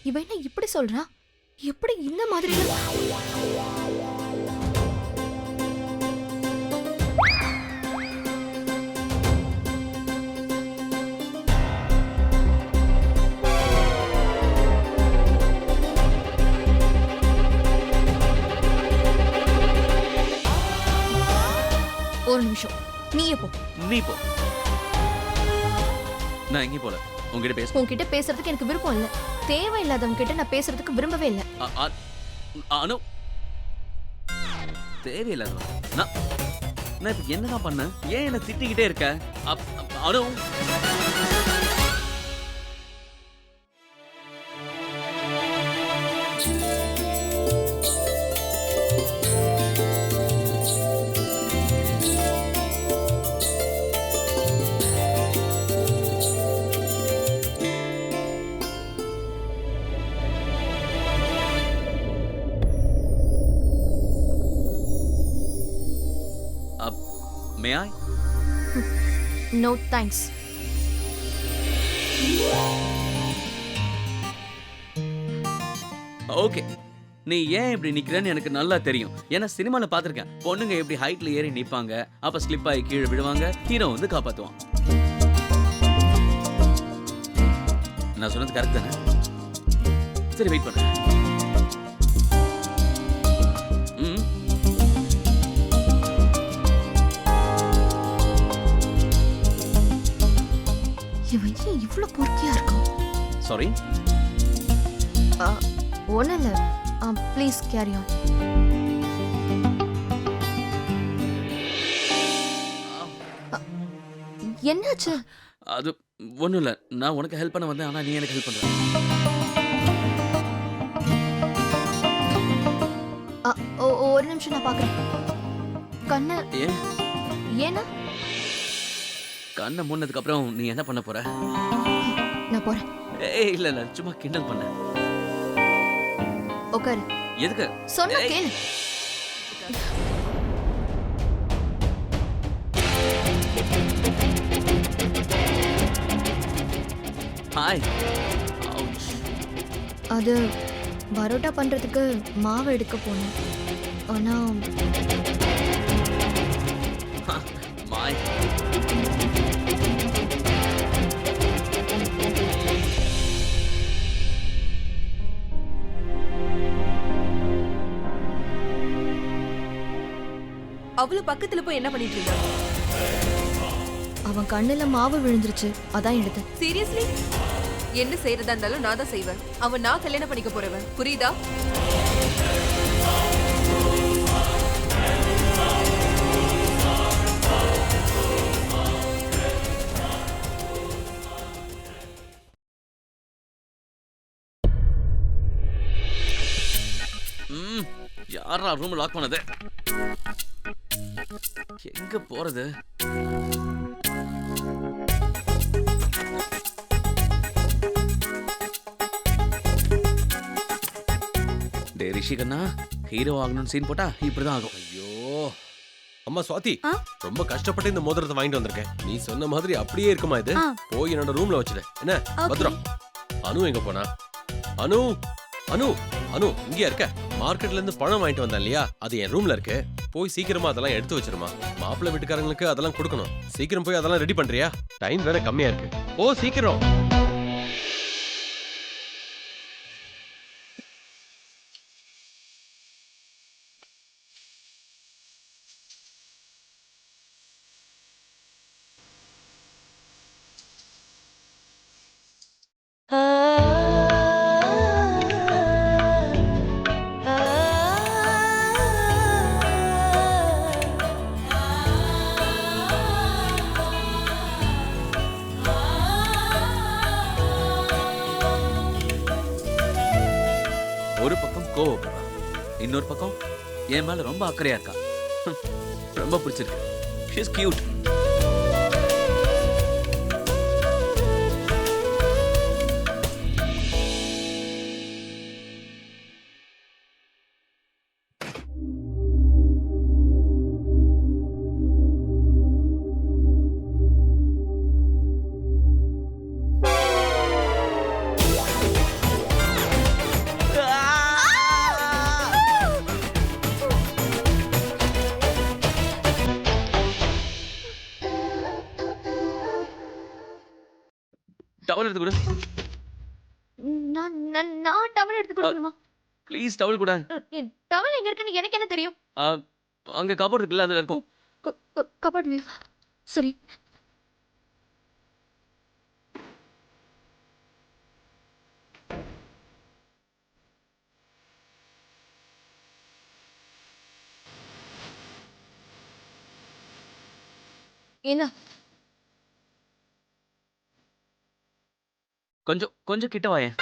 இவ என்ன இப்படி சொல்றா? எப்படி இந்த மாதிரி ஒரு நிமிஷம் நீயே போ. நீ போ. நான் எங்கேயும் போல. உங்ககிட்ட பேசுறதுக்கு எனக்கு விருப்பம் இல்ல. தேவையில்லாதவங்க கிட்ட நான் பேசுறதுக்கு விரும்பவே இல்ல. அனு, தேவையில்லாதவ. நான் இப்ப என்னதான் பண்ண? ஏன் என்ன திட்டிக்கிட்டே இருக்க? அனு, may I? No thanks. Okay. நீ ஏன் இப்படி நிக்கிறன்னு எனக்கு நல்லா தெரியும். ஏன்னா சினிமால பாத்திருக்கேன். பொண்ணுங்க எப்படி ஹைட்ல ஏறி நிப்பாங்க, அப்ப ஸ்லிப் ஆகி கீழே விடுவாங்க, ஹீரோ வந்து காப்பாத்துவான். நான் சொன்னது கரெக்ட் தானே? சரி, வெயிட் பண்ணு. இவன் ஏன் இவ்வளவு பொறுக்கியா இருக்கான்? சாரி. ஒன்னும் இல்ல. Please carry on. என்னாச்சு? அது ஒண்ணும் இல்ல. நான் உனக்கு ஹெல்ப் பண்ண வந்தேன், ஆனா நீ எனக்கு ஹெல்ப் பண்ற. ஒரு நிமிஷம் நான் பாக்குறேன். கண்ணு ஏன்னா கண்ணை மூடினதுக்கு அப்புறம் நீ என்ன பண்ண போற? நான் போறேன். ஏய், இல்ல இல்ல, சும்மா கிண்டல் பண்ண. உட்காரு. எதுக்கு? சொன்னா கேளு. ஹாய். அது பரோட்டா பண்றதுக்கு மாவு எடுக்க போனேன். ஆனா மாய். அவ்வளவு பக்கத்துல போய் என்ன பண்ணிட்டு இருக்க? அவன் கண்ணுல மாவு விழுந்துருச்சு, அதான் எடுத்தேன். சீரியஸ்லி? என்ன செய்யறதா இருந்தாலும் நான் தான் செய்வேன். அவன் நான் கல்யாணம் பண்ணிக்க போறவன், புரியுதா? யாரா ரூம் லாக் பண்ணது? எங்க போறது? டே ரிஷிகண்ணா, ஹீரோ ஆகணும்னு சீன் போட்டா இப்படிதான் ஆகும். ஐயோ அம்மா சுவாதி, ரொம்ப கஷ்டப்பட்டு இந்த மோதிரத்தை வாங்கிட்டு வந்திருக்கேன். நீ சொன்ன மாதிரி அப்படியே இருக்குமா இது? போய் என்னோட ரூம்ல வச்சிடு. என்ன பத்திரம். அனு எங்க போனா? அனு அனு அனு இங்கயா இருக்க? மார்க்கெட்ல இருந்து பழம் வாங்கிட்டு வந்தேன் இல்லையா, அது என் ரூம்ல இருக்கு. போய் சீக்கிரமா அதெல்லாம் எடுத்து வச்சிருமா. மாப்பிள்ளை வீட்டுக்காரங்களுக்கு அதெல்லாம் கொடுக்கணும். சீக்கிரம் போய் அதெல்லாம் ரெடி பண்றியா? டைம் வேற கம்மியா இருக்கு. ஓ சீக்கிரம். ஒரு பக்கம் கோவப்படுறா, இன்னொரு பக்கம் என் மேல ரொம்ப அக்கறையா இருக்கா. ரொம்ப பிடிச்சிருக்கு. She is cute. டவல் எடுத்து கொடு. நான் டவல் எடுத்து கொடுக்கணுமா? ப்ளீஸ் டவல் கொடு. டவல் எங்க இருக்குன்னு எனக்கு என்ன தெரியும்? அங்க கபோர்ட் இருக்குல்ல, அதுல இருக்கும். கபாட் சரி. என்ன? கொஞ்சம் கிட்ட வாயேன்.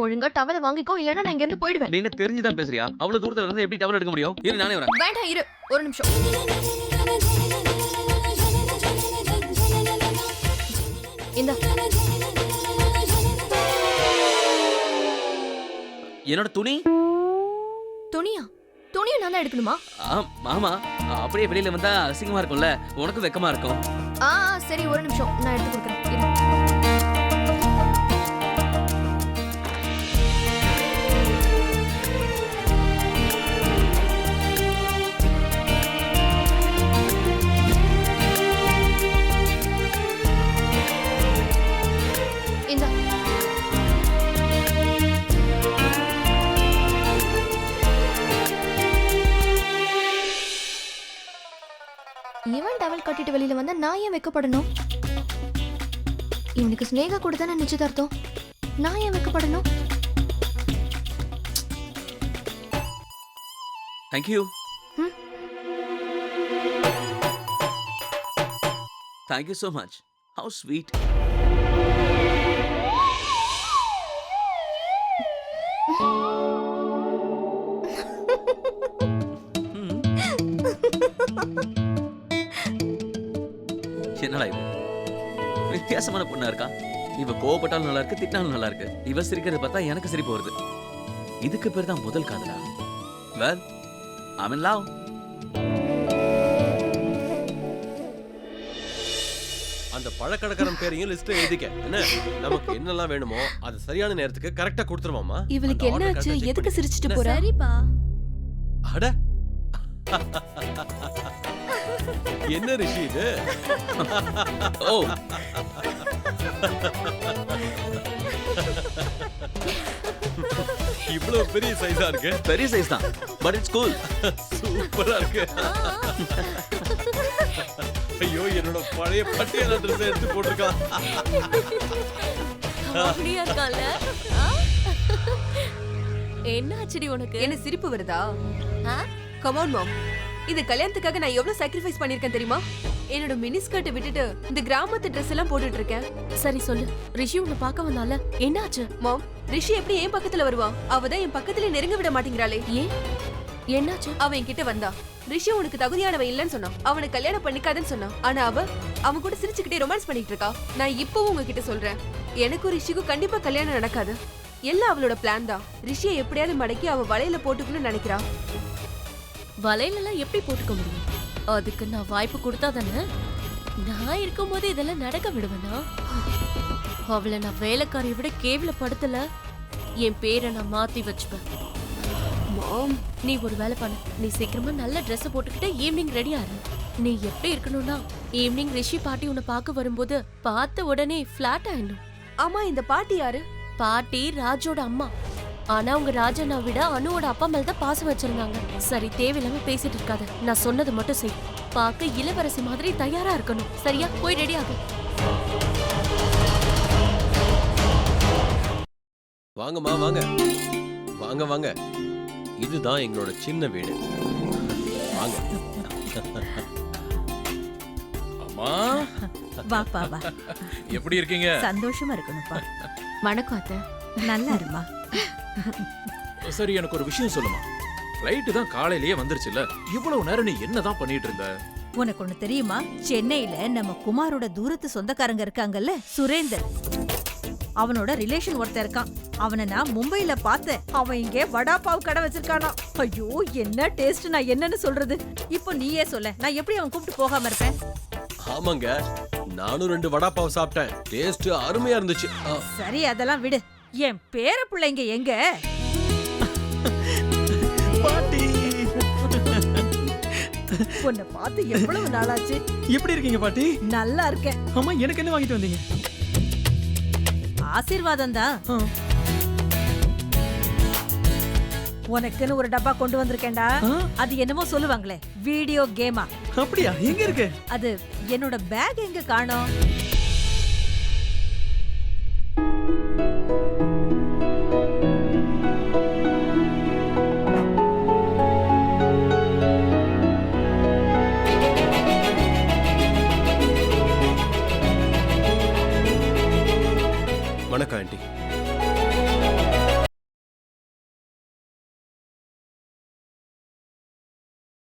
ஒழுங்கா டவலை வாங்கிக்கோ, இல்லைன்னா நான் இங்க இருந்து போயிடுவேன். நீ என்ன தெரிஞ்சுதான் பேசுறியா? அவ்வளவு தூரத்துல இருந்து எப்படி டவல் எடுக்க முடியும்? இரு, நானே வரேன். வேண்டாம், இரு ஒரு நிமிஷம். இந்த என்னோட துணி துணியும் நான் தான் எடுக்கணுமா? ஆமா, அப்படியே வெளியில வந்தா அசிங்கமா இருக்கும்ல, உனக்கு வெக்கமா இருக்கும். சரி ஒரு நிமிஷம், நான் எடுத்து கொடுக்குறேன். இரு. இந்தா. இவன் டவல் கட்டிட்டு வெளியில வந்தா நான் ஏன் வெக்கப்படணும்? இவனுக்கு ஸ்னேகா கூட தானே நிச்சயதார்த்தம், நான் ஏன் வெக்கப்படணும்? Thank you. Thank you so much. How sweet. என்னடா இது, வித்தியாசமான பொண்ணா இருக்கா? இவ கோவப்பட்டாலும் நல்லா இருக்கு, திட்டினாலும் நல்லா இருக்கு. இவ சிரிக்கிறது பார்த்தா எனக்கு சிரிப்பு வருது. இதுக்கு பேர் தான் முதல் காதலா? Well, I'm in love. அந்த பழக்கடக்காரன் பேரையும் லிஸ்ட்ல எழுதிக்க. என்ன நமக்கு என்னெல்லாம் வேணுமோ அது சரியான நேரத்துக்கு கரெக்டா கொடுத்துருவாமா. இவளுக்கு என்ன ஆச்சு? எதுக்கு சிரிச்சிட்டு போறா? சரிப்பா. அட என்ன ரிஷி இது? ஓ, இவ்வளவு பெரிய சைஸா இருக்கு. பெரிய சைஸ் தான், பட் இட்ஸ் கூல். சூப்பரா இருக்கு. ஐயோ, என்னோட பழைய பட்டியல ட்ரெஸ் எடுத்து போட்டுருக்கான். அப்படியே இருக்கால? என்ன ஆச்சுடி உனக்கு? என்ன சிரிப்பு வருதா? கம் ஆன் மாம், இந்த கல்யாணத்துக்காக நான் எவ்வளவு சாக்ரிஃபைஸ் பண்ணிருக்கேன் தெரியுமா? என்னோட மினி ஸ்கர்ட்டை விட்டுட்டு இந்த கிராமத்து ட்ரெஸ் எல்லாம் போட்டுட்டு இருக்கேன். சரி சொல்லு, ரிஷி உன்னை பார்க்க வந்தால என்னாச்சு? மாம், ரிஷி எப்படி என் பக்கத்துல வருவா? அவதான் என் பக்கத்துல நெருங்க விட மாட்டேங்கிறாளே. ஏன், என்னாச்சு? அவன் என்கிட்ட வந்தா, ரிஷி உனக்கு தகுதியானவன் இல்லன்னு சொன்னான், அவனை கல்யாணம் பண்ணிக்காதன்னு சொன்னான். ஆனா அவன் கூட சிரிச்சுக்கிட்டே ரொமான்ஸ் பண்ணிட்டு இருக்கா. நான் இப்பவும் உங்ககிட்ட சொல்றேன், எனக்கும் ரிஷிக்கும் கண்டிப்பா கல்யாணம் நடக்காது. எல்லாம் அவளோட பிளான் தான். ரிஷியை எப்படியாவது மடக்கி அவ வலையில போட்டுக்கணும்னு நினைக்கிறா. வலையில எப்படி போட்டுக்க முடியும்? அதுக்கு நான் வாய்ப்பு கொடுத்தா தானே. நான் இருக்கும்போது இதெல்லாம் நடக்க விடுவேனா? அவளை நான் வேலைக்காரியை விட கேவலப்படுத்தல, என் பேரை நான் மாத்தி வச்சுப்பேன். மாம், நீ ஒரு வேலை பண்ணு. நீ சீக்கிரமா நல்ல ட்ரெஸ் போட்டுக்கிட்டு ஈவினிங் ரெடி ஆறு. நீ எப்படி இருக்கணும்னா, ஈவினிங் ரிஷி பாட்டி உன்னை பார்க்க வரும்போது பார்த்த உடனே ஃபிளாட் ஆயிடும். ஆமா, இந்த பாட்டி யாரு? பாட்டி ராஜோட அம்மா. ஆனா உங்க ராஜனை விட அனுவோட அப்பா மேல தான் பாசம் வச்சிருந்தாங்க. சரி, தேவையில்லாம பேசிட்டு இருக்காத, நான் சொன்னது மட்டும் செய். பார்க்க இளவரசி மாதிரி தயாரா இருக்கணும், சரியா? போய் ரெடி ஆகு. வாங்கம்மா, வாங்க வாங்க வாங்க. இதுதான் எங்களோட சின்ன வீடு. வாங்க. அம்மா, வாப்பா வா. எப்படி இருக்கீங்க? சந்தோஷமா இருக்கணும்ப்பா. வணக்கம் அத்தை. நல்லா இருமா. சரி, எனக்கு ஒரு விஷயம் சொல்லுமா. ஃளைட் தான் காலையிலேயே வந்துருச்சுல, இவ்வளவு நேரம் நீ என்னதான் பண்ணிட்டு இருந்த? உனக்கு ஒண்ணு தெரியுமா? சென்னையில நம்ம குமாரோட தூரத்து சொந்தக்காரங்க இருக்காங்கல்ல, சுரேந்தர், அவனோட ரிலேஷன் ஒருத்தர் இருக்கான். அவனை நான் மும்பைல பார்த்தேன். அவன் இங்கே வடா பாவ் கடை வச்சிருக்கானா. ஐயோ, என்ன டேஸ்ட், நான் என்னன்னு சொல்றது? இப்போ நீயே சொல்ல, நான் எப்படி அவன் கூப்பிட்டு போகாம இருப்பேன்? ஆமாங்க, நானும் 2 வடா பாவ் சாப்பிட்டேன். டேஸ்ட் அருமையா இருந்துச்சு. சரி, அதெல்லாம் விடு. என் பேர பிள்ளைங்க எங்க? பாட்டி, உன்னை பார்த்து எவ்வளவு நாளாச்சு. எப்படி இருக்கீங்க பாட்டி? நல்லா இருக்கேன். ஆமா, எனக்கு என்ன வாங்கிட்டு வந்தீங்க? ஆசீர்வாதம் தான். உனக்குன்னு ஒரு டப்பா கொண்டு வந்திருக்கேன்டா. அது என்னமோ சொல்லுவாங்களே வீடியோ கேமா. அப்படியா? எங்க இருக்கு? அது என்னோட பேக் எங்க காணோம்?